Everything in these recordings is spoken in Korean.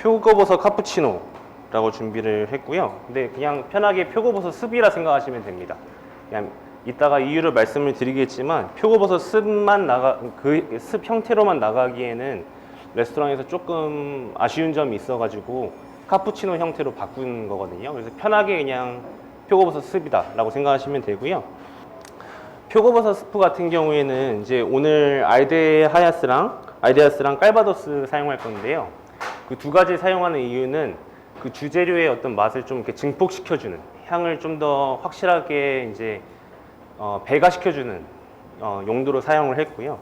표고버섯 카푸치노라고 준비를 했고요. 근데 그냥 편하게 표고버섯 습이라 생각하시면 됩니다. 그냥 이따가 이유를 말씀을 드리겠지만 표고버섯 습만 그 습 형태로만 나가기에는 레스토랑에서 조금 아쉬운 점이 있어가지고 카푸치노 형태로 바꾼 거거든요. 그래서 편하게 그냥 표고버섯 습이다라고 생각하시면 되고요. 표고버섯 스프 같은 경우에는 이제 오늘 아이데아스랑 깔바도스 사용할 건데요. 그 두 가지 사용하는 이유는 그 주재료의 어떤 맛을 좀 이렇게 증폭시켜주는, 향을 좀 더 확실하게 이제 배가시켜주는 용도로 사용을 했고요.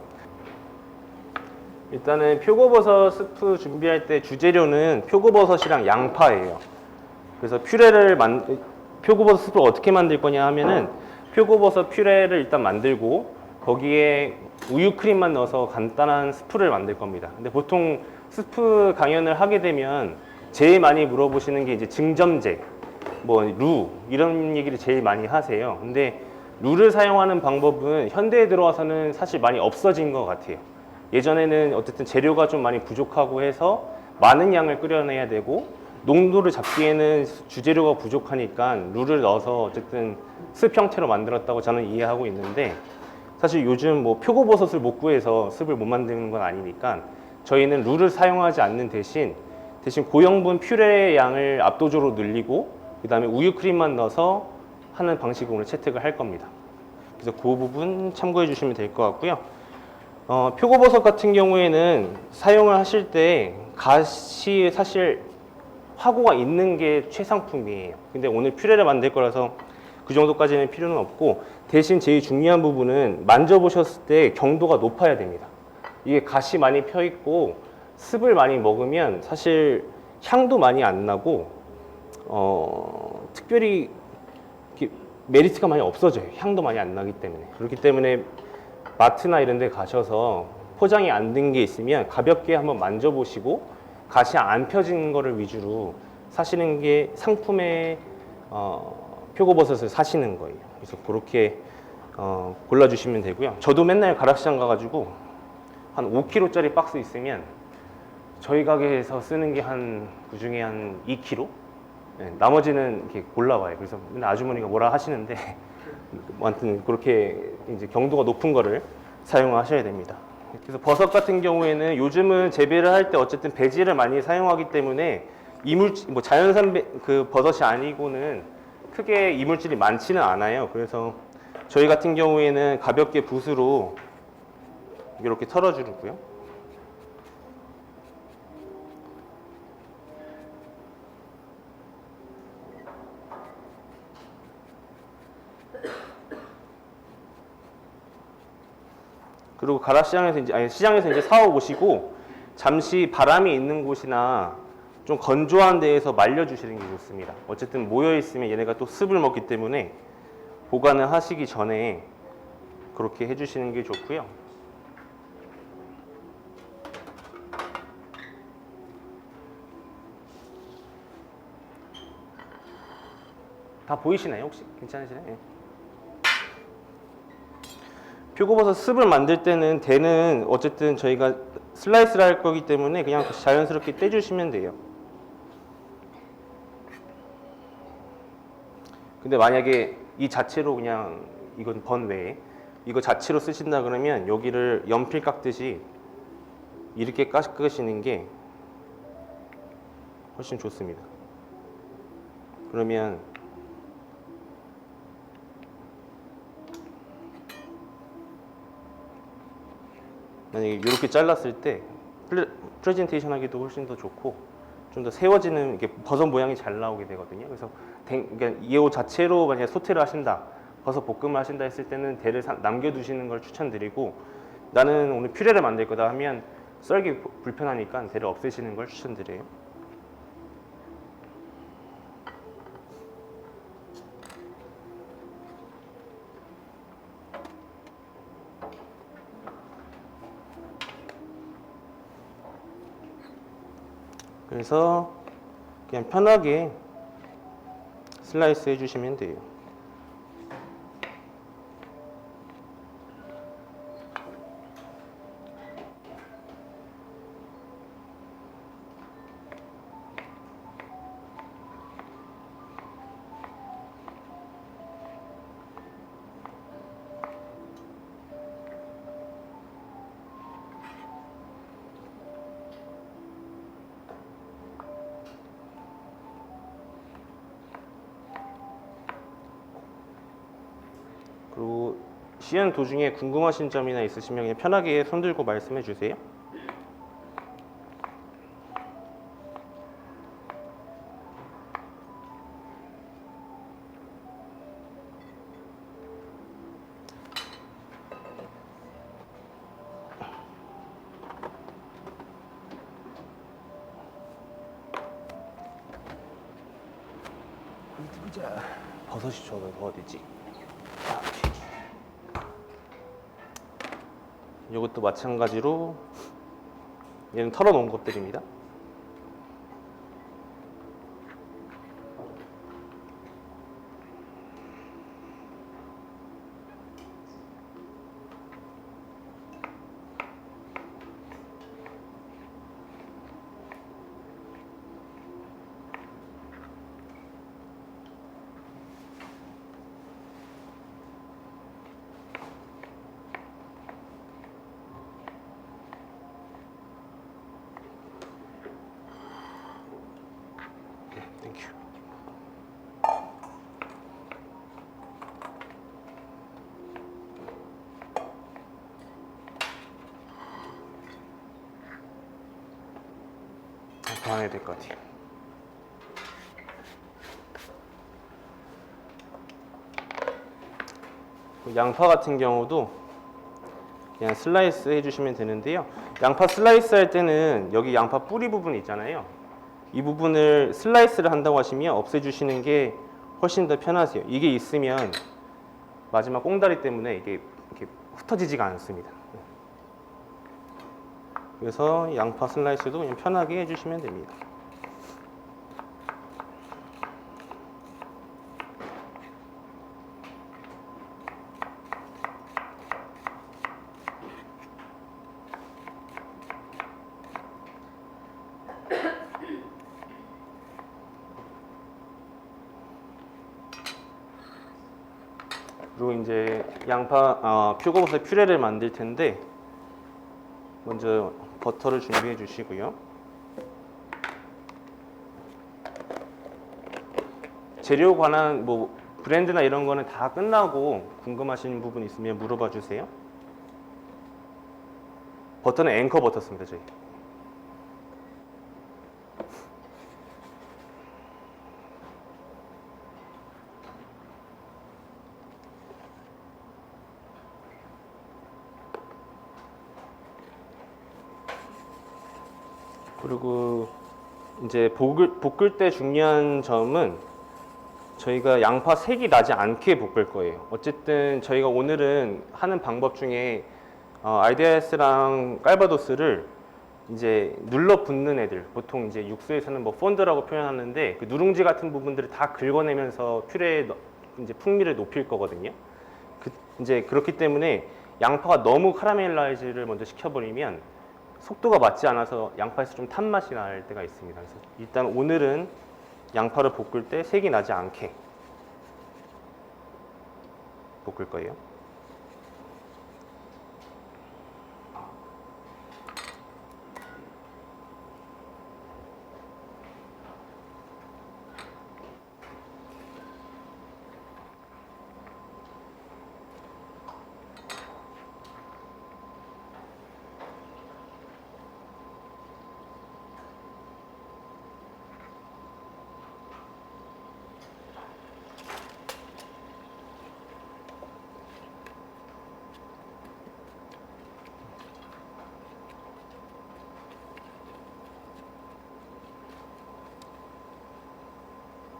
일단은 표고버섯 스프 준비할 때 주재료는 표고버섯이랑 양파예요. 그래서 표고버섯 스프를 어떻게 만들 거냐 하면은 표고버섯 퓨레를 일단 만들고 거기에 우유 크림만 넣어서 간단한 스프를 만들 겁니다. 근데 보통 스프 강연을 하게 되면 제일 많이 물어보시는 게 이제 증점제, 루 이런 얘기를 제일 많이 하세요. 근데 루를 사용하는 방법은 현대에 들어와서는 사실 많이 없어진 것 같아요. 예전에는 어쨌든 재료가 좀 많이 부족하고 해서 많은 양을 끓여내야 되고 농도를 잡기에는 주재료가 부족하니까 루를 넣어서 어쨌든 습 형태로 만들었다고 저는 이해하고 있는데, 사실 요즘 표고버섯을 못 구해서 습을 못 만드는 건 아니니까 저희는 루를 사용하지 않는 대신 고형분 퓨레의 양을 압도적으로 늘리고 그 다음에 우유 크림만 넣어서 하는 방식으로 오늘 채택을 할 겁니다. 그래서 그 부분 참고해 주시면 될 것 같고요. 표고버섯 같은 경우에는 사용을 하실 때 갓이 사실 화고가 있는 게 최상품이에요. 근데 오늘 퓨레를 만들 거라서 그 정도까지는 필요는 없고, 대신 제일 중요한 부분은 만져보셨을 때 경도가 높아야 됩니다. 이게 갓이 많이 펴 있고 습을 많이 먹으면 사실 향도 많이 안 나고 특별히 메리트가 많이 없어져요. 향도 많이 안 나기 때문에. 그렇기 때문에 마트나 이런 데 가셔서 포장이 안 된 게 있으면 가볍게 한번 만져보시고 갓이 안 펴진 거를 위주로 사시는 게 상품의 표고버섯을 사시는 거예요. 그래서 그렇게 골라주시면 되고요. 저도 맨날 가락시장 가가지고 한 5kg짜리 박스 있으면 저희 가게에서 쓰는 게 그중에 한 2kg? 네, 나머지는 이렇게 골라와요. 그래서 맨날 아주머니가 뭐라 하시는데 아무튼 그렇게 이제 경도가 높은 거를 사용하셔야 됩니다. 그래서 버섯 같은 경우에는 요즘은 재배를 할 때 어쨌든 배지를 많이 사용하기 때문에 자연산 그 버섯이 아니고는 크게 이물질이 많지는 않아요. 그래서 저희 같은 경우에는 가볍게 붓으로 이렇게 털어주고요. 그리고 시장에서 이제 사와 보시고 잠시 바람이 있는 곳이나 좀 건조한 데에서 말려주시는 게 좋습니다. 어쨌든 모여 있으면 얘네가 또 습을 먹기 때문에 보관을 하시기 전에 그렇게 해주시는 게 좋고요. 다 보이시나요? 혹시 괜찮으시나요? 네. 표고버섯 습을 만들 때는 대는 어쨌든 저희가 슬라이스를 할 거기 때문에 그냥 자연스럽게 떼주시면 돼요. 근데 만약에 이 자체로 그냥 이건 번외에 이거 자체로 쓰신다 그러면 여기를 연필 깎듯이 이렇게 깎으시는 게 훨씬 좋습니다. 그러면 만약에 이렇게 잘랐을 때 프레젠테이션 하기도 훨씬 더 좋고 좀 더 세워지는 이게 버섯 모양이 잘 나오게 되거든요. 그래서 그러니까 이 옷 자체로 만약에 소테를 하신다, 버섯 볶음을 하신다 했을 때는 대를 남겨두시는 걸 추천드리고, 나는 오늘 퓨레를 만들 거다 하면 썰기 불편하니까 대를 없애시는 걸 추천드려요. 그래서 그냥 편하게 슬라이스 해주시면 돼요. 지연 도중에 궁금하신 점이나 있으시면 그냥 편하게 손 들고 말씀해 주세요. 자, 버섯이 저거 어디지? 이것도 마찬가지로 얘는 털어놓은 것들입니다. 땡큐. 더 해야 될 것 같아요. 양파 같은 경우도 그냥 슬라이스 해주시면 되는데요. 양파 슬라이스 할 때는 여기 양파 뿌리 부분 있잖아요. 이 부분을 슬라이스를 한다고 하시면 없애주시는 게 훨씬 더 편하세요. 이게 있으면 마지막 꽁다리 때문에 이게 이렇게 흩어지지가 않습니다. 그래서 양파 슬라이스도 그냥 편하게 해주시면 됩니다. 그리고 이제 양파 표고버섯 퓨레를 만들 텐데 먼저 버터를 준비해 주시고요. 재료 관한 뭐 브랜드나 이런 거는 다 끝나고 궁금하신 부분 있으면 물어봐 주세요. 버터는 앵커 버터 씁니다, 저희. 그리고 이제 볶을 때 중요한 점은 저희가 양파 색이 나지 않게 볶을 거예요. 어쨌든 저희가 오늘은 하는 방법 중에 RDS랑 깔바도스를 이제 눌러 붙는 애들, 보통 이제 육수에서는 뭐 폰드라고 표현하는데 그 누룽지 같은 부분들을 다 긁어내면서 퓨레의 이제 풍미를 높일 거거든요. 이제 그렇기 때문에 양파가 너무 카라멜라이즈를 먼저 시켜버리면 속도가 맞지 않아서 양파에서 좀 탄 맛이 날 때가 있습니다. 그래서 일단 오늘은 양파를 볶을 때 색이 나지 않게 볶을 거예요.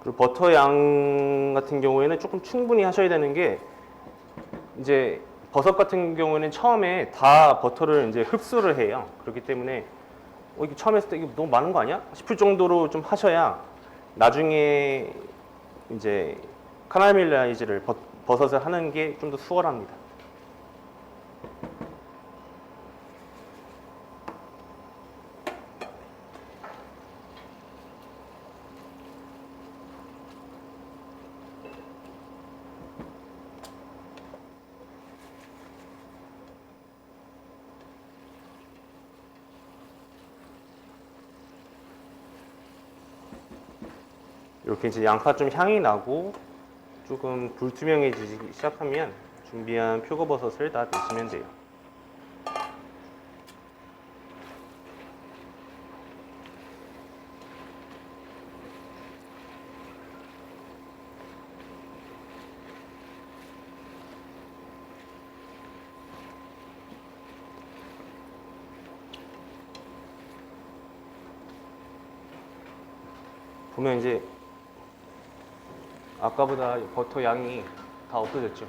그리고 버터 양 같은 경우에는 조금 충분히 하셔야 되는 게 이제 버섯 같은 경우에는 처음에 다 버터를 이제 흡수를 해요. 그렇기 때문에 이게 처음 했을 때 이게 너무 많은 거 아니야? 싶을 정도로 좀 하셔야 나중에 이제 카라멜라이즈를 버섯을 하는 게 좀 더 수월합니다. 이렇게 이제 양파 좀 향이 나고 조금 불투명해지기 시작하면 준비한 표고버섯을 다 넣으시면 돼요. 보면 이제 아까보다 버터 양이 다 없어졌죠.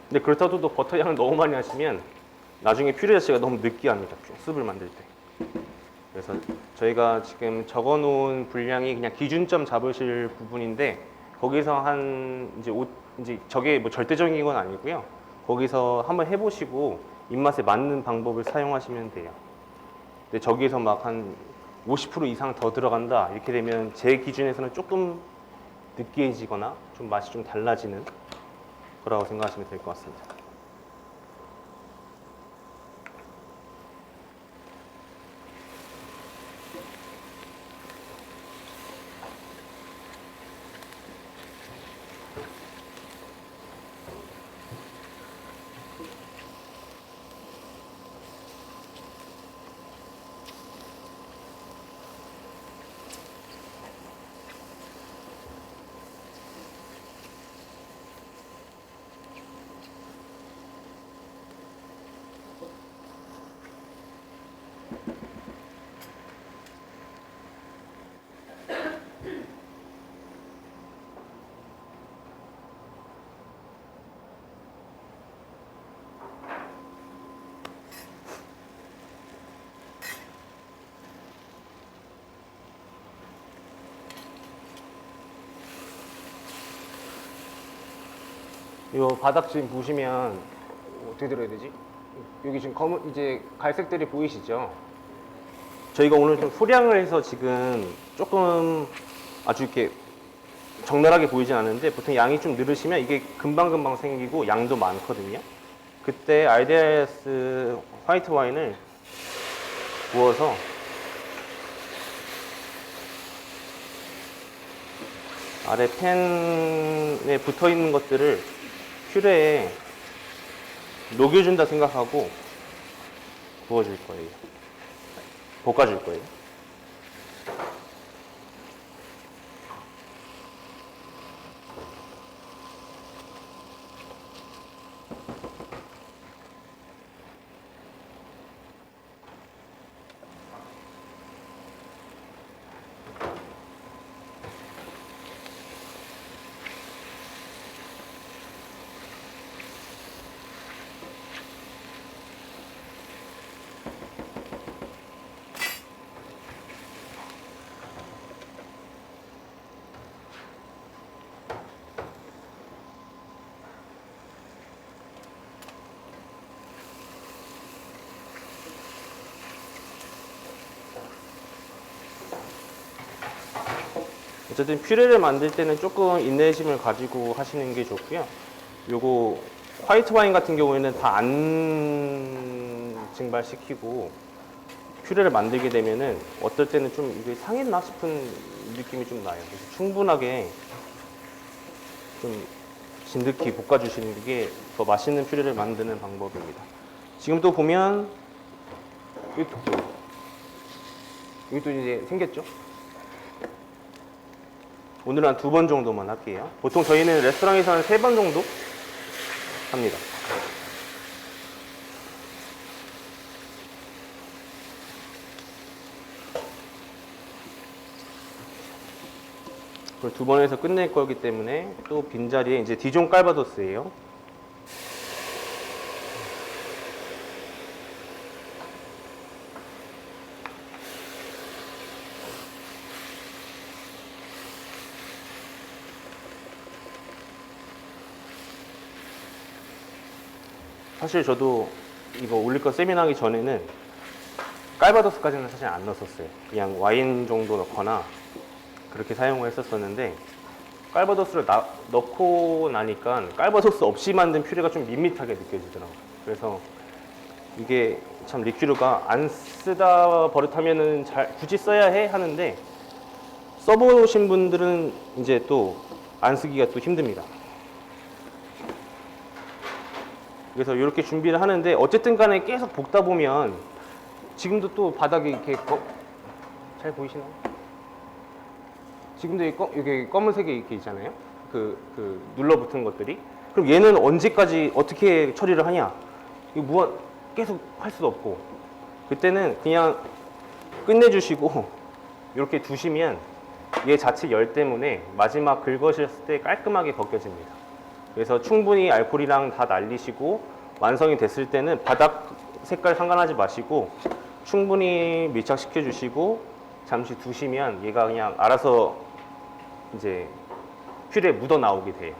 근데 그렇다고 또 버터 양을 너무 많이 하시면 나중에 퓨레 자체가 너무 느끼합니다. 스프를 만들 때. 그래서 저희가 지금 적어 놓은 분량이 그냥 기준점 잡으실 부분인데 거기서 한 이제 저게 뭐 절대적인 건 아니고요. 거기서 한번 해보시고 입맛에 맞는 방법을 사용하시면 돼요. 근데 저기서 막 한 50% 이상 더 들어간다 이렇게 되면 제 기준에서는 조금 느끼해지거나 좀 맛이 좀 달라지는 거라고 생각하시면 될 것 같습니다. 이 바닥 지금 보시면 어떻게 들어야 되지? 여기 지금 검은 이제 갈색들이 보이시죠? 저희가 오늘 좀 소량을 해서 지금 조금 아주 이렇게 적나라하게 보이진 않는데 보통 양이 좀 늘으시면 이게 금방금방 생기고 양도 많거든요. 그때 RDIS 화이트 와인을 부어서 아래 팬에 붙어 있는 것들을 퓨레에 녹여준다 생각하고 부어줄 거예요. 볶아줄 거예요. 어쨌든 퓨레를 만들 때는 조금 인내심을 가지고 하시는 게 좋고요. 요거 화이트 와인 같은 경우에는 다 안 증발시키고 퓨레를 만들게 되면은 어떨 때는 좀 이게 상했나 싶은 느낌이 좀 나요. 그래서 충분하게 좀 진득히 볶아주시는 게 더 맛있는 퓨레를 만드는 방법입니다. 지금 또 보면 여기 또 이제 생겼죠? 오늘은 한 2번 정도만 할게요. 보통 저희는 레스토랑에서 한 3번 정도 합니다. 그걸 2번 해서 끝낼 거기 때문에 또 빈자리에 이제 디존 깔바도스예요. 사실 저도 이거 올릴 거 세미나하기 전에는 깔바도스까지는 사실 안 넣었었어요. 그냥 와인 정도 넣거나 그렇게 사용을 했었었는데 깔바도스를 넣고 나니까 깔바도스 없이 만든 퓨레가 좀 밋밋하게 느껴지더라고요. 그래서 이게 참 리큐르가 안 쓰다 버릇하면은 굳이 써야 해 하는데 써보신 분들은 이제 또 안 쓰기가 또 힘듭니다. 그래서 이렇게 준비를 하는데 어쨌든 간에 계속 볶다 보면 지금도 또 바닥에 이렇게 잘 보이시나요? 지금도 이게 검은색이 이렇게 있잖아요. 그 눌러붙은 것들이. 그럼 얘는 언제까지 어떻게 처리를 하냐? 이거 계속 할 수도 없고. 그때는 그냥 끝내주시고 이렇게 두시면 얘 자체 열 때문에 마지막 긁으셨을 때 깔끔하게 벗겨집니다. 그래서 충분히 알코올이랑 다 날리시고 완성이 됐을 때는 바닥 색깔 상관하지 마시고 충분히 밀착시켜 주시고 잠시 두시면 얘가 그냥 알아서 이제 퓨레에 묻어 나오게 돼요.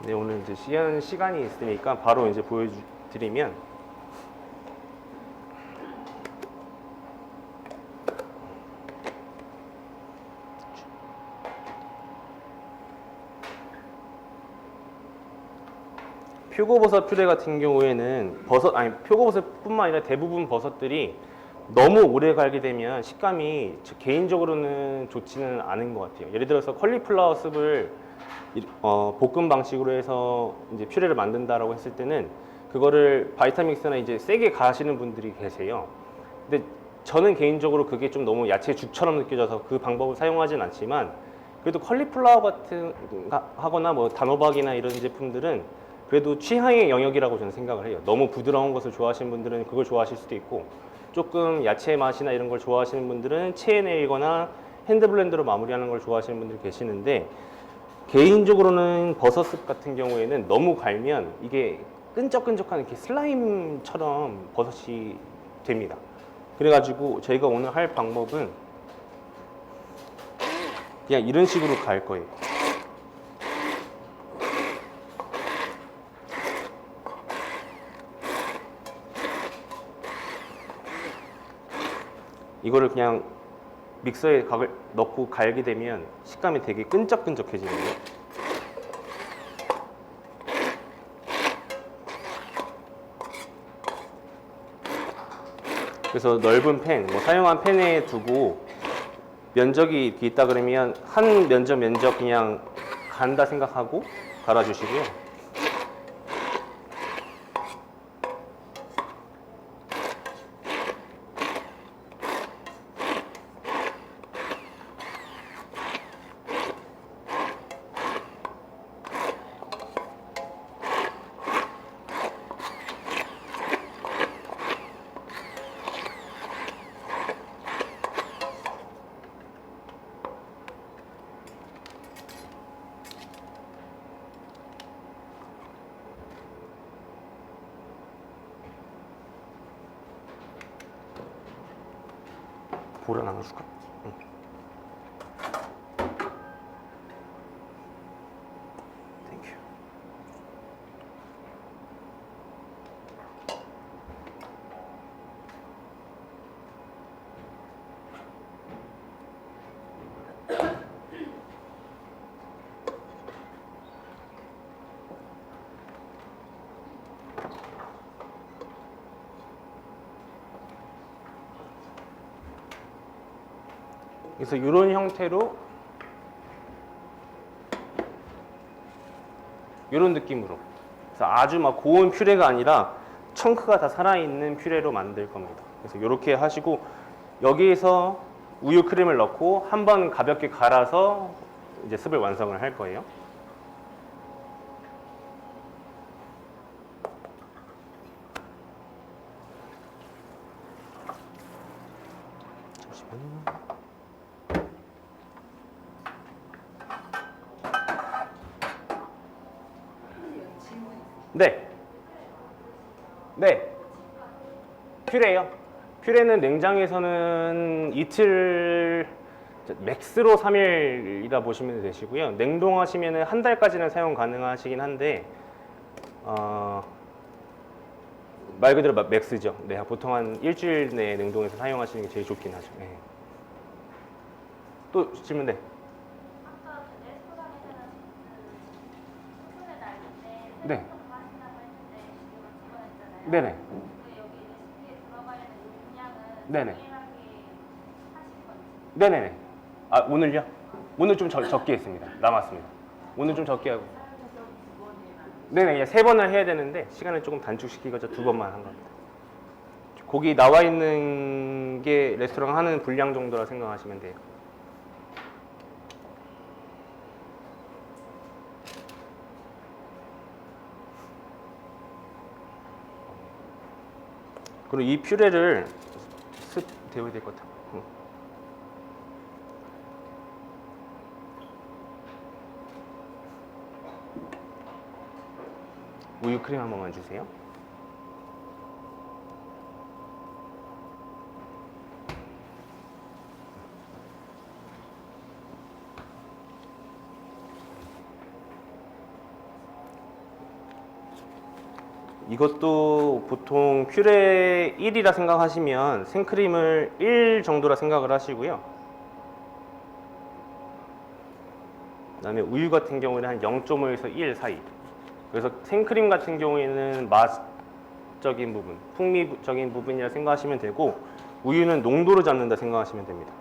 네, 오늘 이제 시간이 있으니까 바로 이제 보여드리면 표고버섯 퓨레 같은 경우에는 표고버섯뿐만 아니라 대부분 버섯들이 너무 오래 갈게 되면 식감이 개인적으로는 좋지는 않은 것 같아요. 예를 들어서 컬리플라워 습을 볶음 방식으로 해서 이제 퓨레를 만든다라고 했을 때는 그거를 바이타믹스나 이제 세게 가시는 분들이 계세요. 근데 저는 개인적으로 그게 좀 너무 야채 죽처럼 느껴져서 그 방법을 사용하진 않지만 그래도 컬리플라워 같은 하거나 뭐 단호박이나 이런 제품들은 그래도 취향의 영역이라고 저는 생각을 해요. 너무 부드러운 것을 좋아하시는 분들은 그걸 좋아하실 수도 있고 조금 야채 맛이나 이런 걸 좋아하시는 분들은 체에 내리거나 핸드블렌더로 마무리하는 걸 좋아하시는 분들이 계시는데 개인적으로는 버섯습 같은 경우에는 너무 갈면 이게 끈적끈적한 이렇게 슬라임처럼 버섯이 됩니다. 그래가지고 저희가 오늘 할 방법은 그냥 이런 식으로 갈 거예요. 이거를 그냥 믹서에 넣고 갈게 되면 식감이 되게 끈적끈적해지거든요. 그래서 넓은 팬, 사용한 팬에 두고 면적이 이렇게 있다 그러면 한 면적 그냥 간다 생각하고 갈아주시고요. 볼을 나눠줄까? 응. 땡큐. 그래서 이런 형태로 이런 느낌으로 그래서 아주 막 고운 퓨레가 아니라 청크가 다 살아있는 퓨레로 만들 겁니다. 그래서 이렇게 하시고 여기에서 우유 크림을 넣고 한번 가볍게 갈아서 이제 습을 완성을 할 거예요. 잠시만요. 네. 네. 퓨레요. 퓨레는 냉장에서는 이틀, 맥스로 3일이라 보시면 되시고요. 냉동하시면 한 달까지는 사용 가능하시긴 한데 말 그대로 맥스죠. 네, 보통 한 일주일 내에 냉동해서 사용하시는 게 제일 좋긴 하죠. 네. 또 질문 돼. 아까 그 레스토랑에서는 그 오픈의 날인데 네. 생각도 하신다고 했는데 지금은 두 번 했잖아요. 네네. 그 여기 레시피에 들어가야 되는 용량은 네네. 동일하게 하실 건지. 네네네. 아, 오늘요? 오늘 좀 적게 했습니다. 남았습니다. 오늘 좀 적게 하고. 네네, 그냥 3번을 해야 되는데 시간을 조금 단축시키고자 2번만 한 겁니다. 거기 나와 있는 게 레스토랑 하는 분량 정도라 생각하시면 돼요. 그리고 이 퓨레를 습 데워야 될 것 같아. 우유 크림 한 번만 주세요. 이것도 보통 퓨레 1이라 생각하시면 생크림을 1 정도라 생각을 하시고요. 그다음에 우유 같은 경우에는 한 0.5에서 1 사이. 그래서 생크림 같은 경우에는 맛적인 부분, 풍미적인 부분이라 생각하시면 되고, 우유는 농도로 잡는다 생각하시면 됩니다.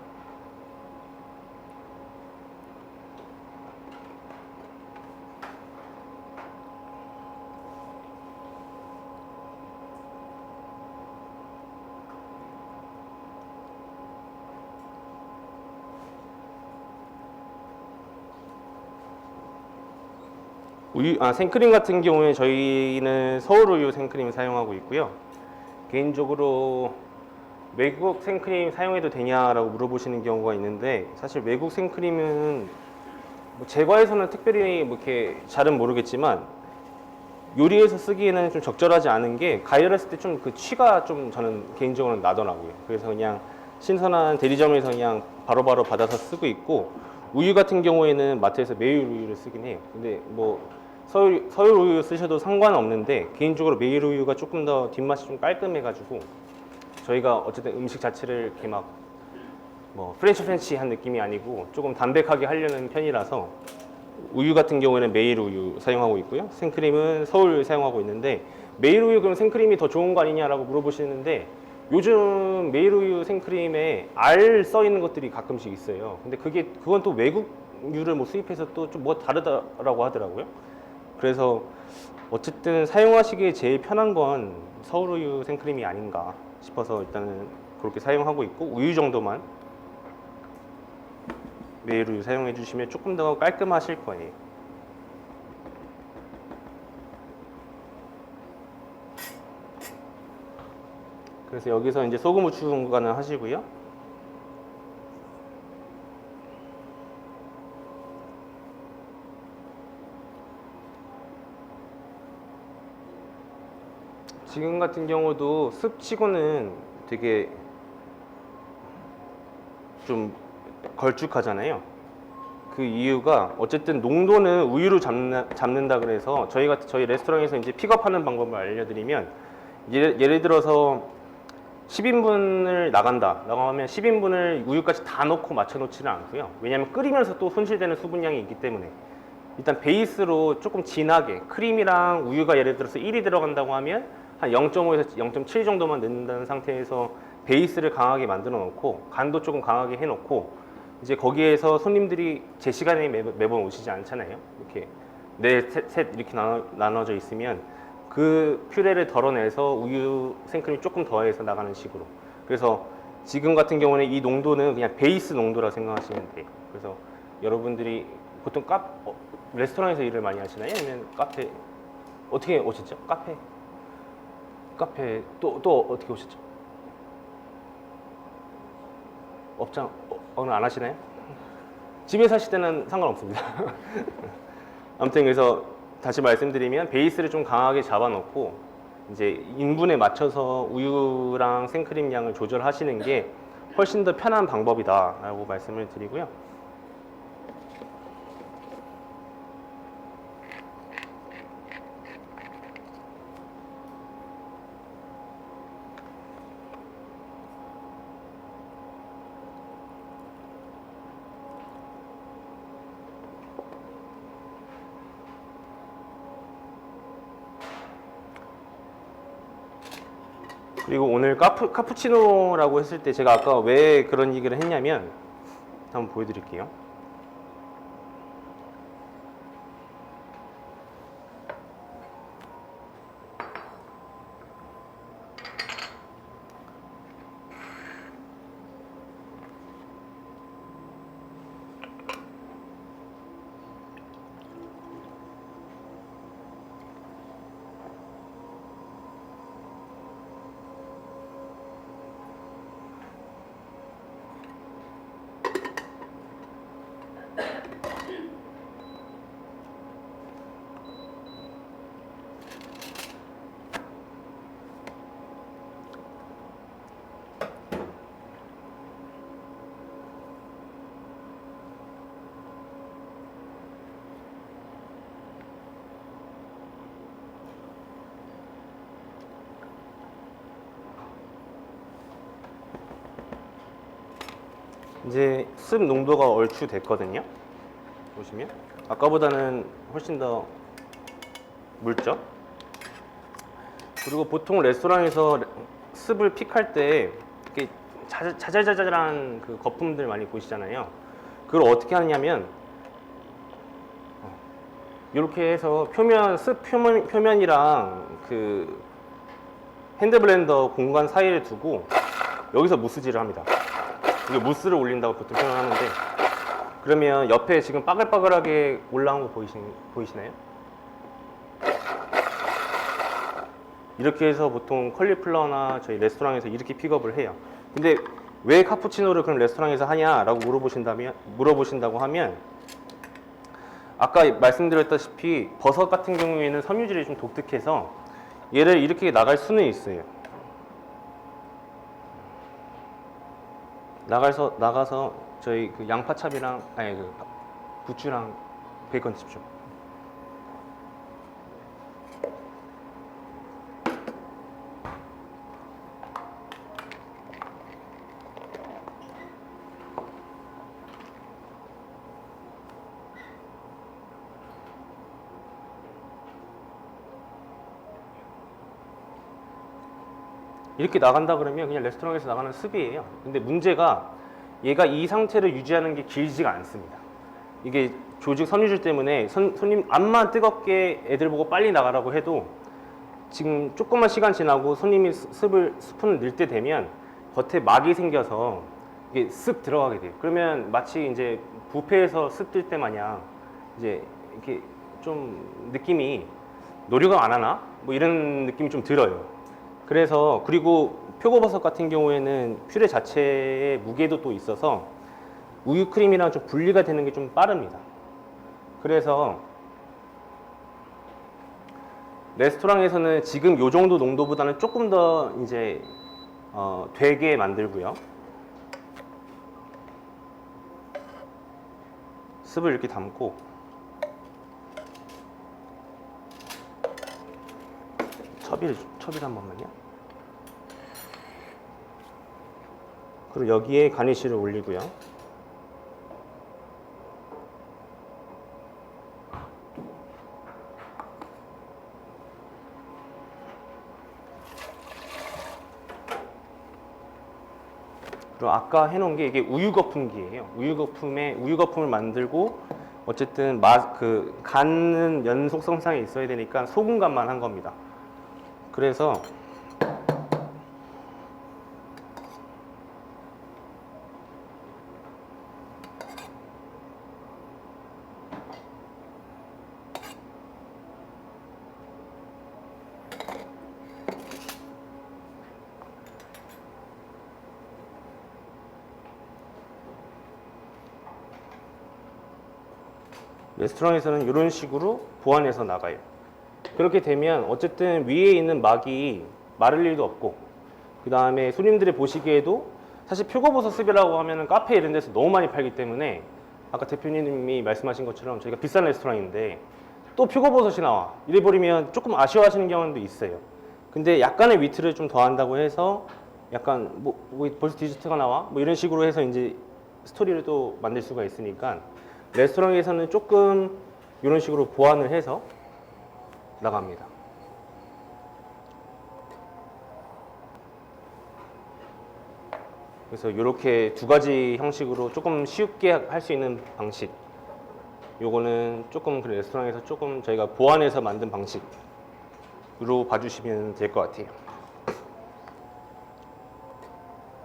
생크림 같은 경우에 저희는 서울우유 생크림 사용하고 있고요. 개인적으로 외국 생크림 사용해도 되냐라고 물어보시는 경우가 있는데, 사실 외국 생크림은 뭐 제과에서는 특별히 뭐 이렇게 잘은 모르겠지만 요리에서 쓰기에는 좀 적절하지 않은 게, 가열했을 때 좀 그 취가 좀 저는 개인적으로 나더라고요. 그래서 그냥 신선한 대리점에서 그냥 바로바로 받아서 쓰고 있고, 우유 같은 경우에는 마트에서 메일 우유를 쓰긴 해요. 근데 뭐 서울 우유 쓰셔도 상관은 없는데, 개인적으로 메일 우유가 조금 더 뒷맛이 좀 깔끔해가지고, 저희가 어쨌든 음식 자체를 이렇게 막 뭐 프렌치 한 느낌이 아니고 조금 담백하게 하려는 편이라서 우유 같은 경우에는 메일 우유 사용하고 있고요. 생크림은 서울 우유 사용하고 있는데, 메일 우유 그럼 생크림이 더 좋은 거 아니냐라고 물어보시는데, 요즘 메일 우유 생크림에 알 써 있는 것들이 가끔씩 있어요. 근데 그건 또 외국유를 뭐 수입해서 또 좀 뭐 다르다라고 하더라고요. 그래서 어쨌든 사용하시기에 제일 편한 건 서울 우유 생크림이 아닌가 싶어서 일단은 그렇게 사용하고 있고, 우유 정도만 메일 우유 사용해 주시면 조금 더 깔끔하실 거예요. 그래서 여기서 이제 소금 후추 중간을 하시고요. 지금 같은 경우도 습치고는 되게 좀 걸쭉하잖아요. 그 이유가 어쨌든 농도는 우유로 잡는다 그래서 저희 레스토랑에서 이제 픽업하는 방법을 알려드리면, 예를 들어서 10인분을 나간다라고 하면 10인분을 우유까지 다 넣고 맞춰 놓지는 않고요. 왜냐하면 끓이면서 또 손실되는 수분량이 있기 때문에 일단 베이스로 조금 진하게, 크림이랑 우유가 예를 들어서 1이 들어간다고 하면 한 0.5에서 0.7 정도만 넣는다는 상태에서 베이스를 강하게 만들어 놓고, 간도 조금 강하게 해 놓고, 이제 거기에서 손님들이 제 시간에 매번 오시지 않잖아요. 이렇게 셋 이렇게 나눠져 있으면 그 퓨레를 덜어내서 우유 생크림 조금 더해서 나가는 식으로. 그래서 지금 같은 경우는 이 농도는 그냥 베이스 농도라 생각하시면 돼요. 그래서 여러분들이 보통 레스토랑에서 일을 많이 하시나요? 아니면 카페 어떻게 오셨죠? 카페 또 어떻게 오셨죠? 업장 오늘 안 하시나요? 집에 사실 때는 상관없습니다. 아무튼 그래서 다시 말씀드리면 베이스를 좀 강하게 잡아놓고 이제 인분에 맞춰서 우유랑 생크림 양을 조절하시는 게 훨씬 더 편한 방법이다라고 말씀을 드리고요. 그리고 오늘 카푸치노라고 했을 때 제가 아까 왜 그런 얘기를 했냐면 한번 보여드릴게요. 이제 습 농도가 얼추 됐거든요. 보시면 아까보다는 훨씬 더 묽죠. 그리고 보통 레스토랑에서 습을 픽할 때 이렇게 자잘자잘한 그 거품들 많이 보시잖아요. 그걸 어떻게 하냐면 이렇게 해서 습 표면이랑 그 핸드블렌더 공간 사이에 두고 여기서 무스질을 합니다. 이게 무스를 올린다고 보통 표현하는데, 그러면 옆에 지금 빠글빠글하게 올라온 거 보이시나요? 이렇게 해서 보통 컬리플라워나 저희 레스토랑에서 이렇게 픽업을 해요. 근데 왜 카푸치노를 그럼 레스토랑에서 하냐라고 물어보신다고 하면, 아까 말씀드렸다시피 버섯 같은 경우에는 섬유질이 좀 독특해서 얘를 이렇게 나갈 수는 있어요. 나가서 저희 그 양파찹이랑 그 부추랑 베이컨 칩쇼. 이렇게 나간다 그러면 그냥 레스토랑에서 나가는 습이에요. 근데 문제가 얘가 이 상태를 유지하는 게 길지가 않습니다. 이게 조직 섬유질 때문에 손님 암만 뜨겁게 애들 보고 빨리 나가라고 해도 지금 조금만 시간 지나고 손님이 스푼을 넣을 때 되면 겉에 막이 생겨서 이게 쓱 들어가게 돼요. 그러면 마치 이제 뷔페에서 습 뜰 때 마냥 이제 이렇게 좀 느낌이 노력을 안 하나? 뭐 이런 느낌이 좀 들어요. 그래서 그리고 표고버섯 같은 경우에는 퓨레 자체의 무게도 또 있어서 우유 크림이랑 좀 분리가 되는 게 좀 빠릅니다. 그래서 레스토랑에서는 지금 요 정도 농도보다는 조금 더 이제 되게 만들고요. 습을 이렇게 담고 첩일 한 번만요. 그리고 여기에 가니쉬를 올리고요. 그리고 아까 해놓은 게 이게 우유 거품기예요. 우유 거품을 만들고 어쨌든 간은 연속성상에 있어야 되니까 소금간만 한 겁니다. 그래서 레스토랑에서는 이런 식으로 보완해서 나가요. 그렇게 되면 어쨌든 위에 있는 막이 마를 일도 없고, 그 다음에 손님들이 보시기에도 사실 표고버섯 습이라고 하면은 카페 이런 데서 너무 많이 팔기 때문에 아까 대표님이 말씀하신 것처럼 저희가 비싼 레스토랑인데 또 표고버섯이 나와 이래버리면 조금 아쉬워하시는 경우도 있어요. 근데 약간의 위트를 좀 더한다고 해서 약간 뭐 벌써 디저트가 나와? 뭐 이런 식으로 해서 이제 스토리를 또 만들 수가 있으니까 레스토랑에서는 조금 이런 식으로 보완을 해서 나갑니다. 그래서 이렇게 두 가지 형식으로 조금 쉽게 할 수 있는 방식. 요거는 조금 그 레스토랑에서 조금 저희가 보완해서 만든 방식으로 봐주시면 될 것 같아요.